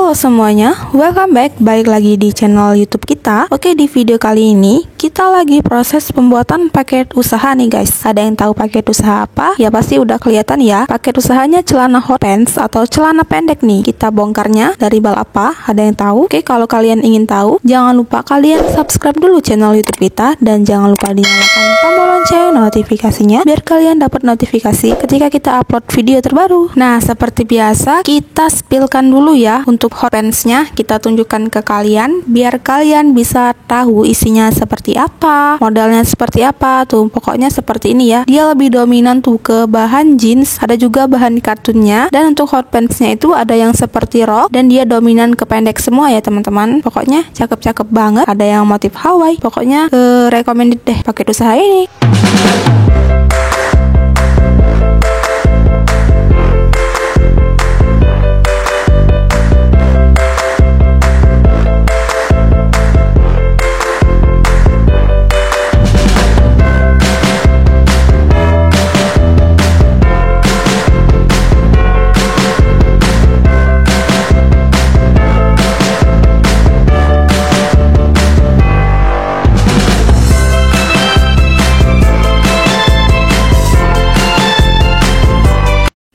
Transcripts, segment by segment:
Halo semuanya, welcome back, balik lagi di channel YouTube kita. Oke, di video kali ini kita lagi proses pembuatan paket usaha nih guys. Ada yang tahu paket usaha apa? Ya pasti udah kelihatan ya. Paket usahanya celana hot pants atau celana pendek nih. Kita bongkarnya dari bal apa? Ada yang tahu? Oke, kalau kalian ingin tahu, jangan lupa kalian subscribe dulu channel YouTube kita dan jangan lupa dinyalakan tombol lonceng notifikasinya biar kalian dapat notifikasi ketika kita upload video terbaru. Nah, seperti biasa kita spillkan dulu ya untuk hot pants-nya, kita tunjukkan ke kalian biar kalian bisa tahu isinya seperti apa, modelnya seperti apa tuh. Pokoknya seperti ini ya. Dia lebih dominan tuh ke bahan jeans, ada juga bahan katunnya, dan untuk hot pants-nya itu ada yang seperti rok dan dia dominan ke pendek semua ya teman-teman. Pokoknya cakep-cakep banget, ada yang motif Hawaii. Pokoknya recommended deh paket usaha ini.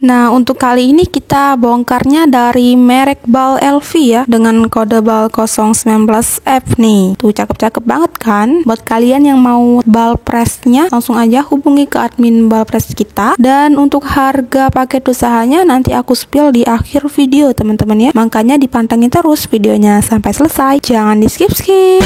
Nah, untuk kali ini kita bongkarnya dari merek bal LV ya, dengan kode bal 019F nih. Tuh cakep-cakep banget kan? Buat kalian yang mau bal pressnya, langsung aja hubungi ke admin bal press kita. Dan untuk harga paket usahanya nanti aku spill di akhir video teman-teman ya. Makanya dipantengin terus videonya sampai selesai. Jangan di skip-skip.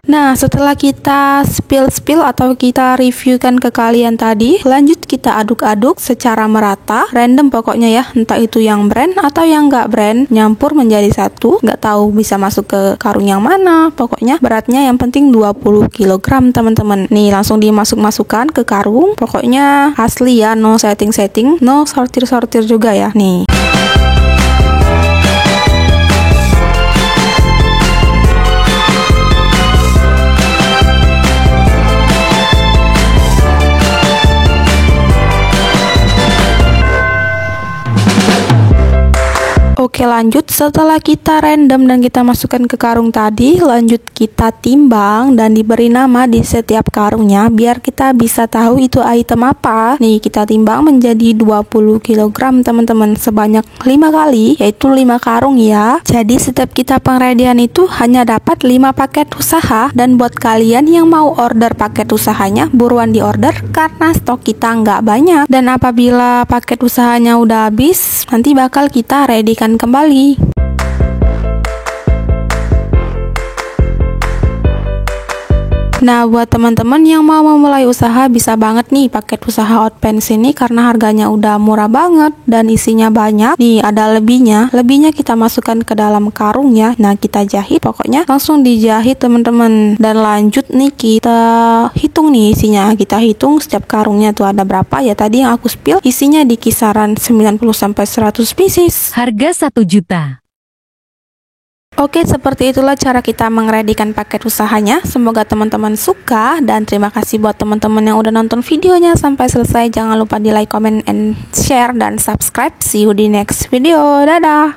Nah, setelah kita spill atau kita reviewkan ke kalian tadi, lanjut kita aduk-aduk secara merata, random pokoknya ya, entah itu yang brand atau yang nggak brand, nyampur menjadi satu, nggak tahu bisa masuk ke karung yang mana, pokoknya beratnya yang penting 20 kg teman-teman. Nih, langsung dimasuk-masukkan ke karung, pokoknya asli ya, no setting-setting, no sortir-sortir juga ya, nih. Oke, lanjut setelah kita random dan kita masukkan ke karung tadi, lanjut kita timbang dan diberi nama di setiap karungnya biar kita bisa tahu itu item apa. Nih, kita timbang menjadi 20 kg teman-teman, sebanyak 5 kali, yaitu 5 karung ya. Jadi setiap kita pengredian itu hanya dapat 5 paket usaha, dan buat kalian yang mau order paket usahanya buruan di order karena stok kita nggak banyak, dan apabila paket usahanya udah habis nanti bakal kita readykan kembali. Nah, buat teman-teman yang mau memulai usaha bisa banget nih paket usaha hot pants ini karena harganya udah murah banget dan isinya banyak. Nih, ada lebihnya. Lebihnya kita masukkan ke dalam karung ya. Nah, kita jahit, pokoknya langsung dijahit teman-teman. Dan lanjut nih kita hitung nih isinya. Kita hitung setiap karungnya tuh ada berapa ya. Tadi yang aku spill isinya di kisaran 90 sampai 100 pieces. Harga 1 juta. Oke, seperti itulah cara kita mengredikan paket usahanya. Semoga teman-teman suka dan terima kasih buat teman-teman yang udah nonton videonya sampai selesai. Jangan lupa di like, comment, and share dan subscribe. See you di next video. Dadah.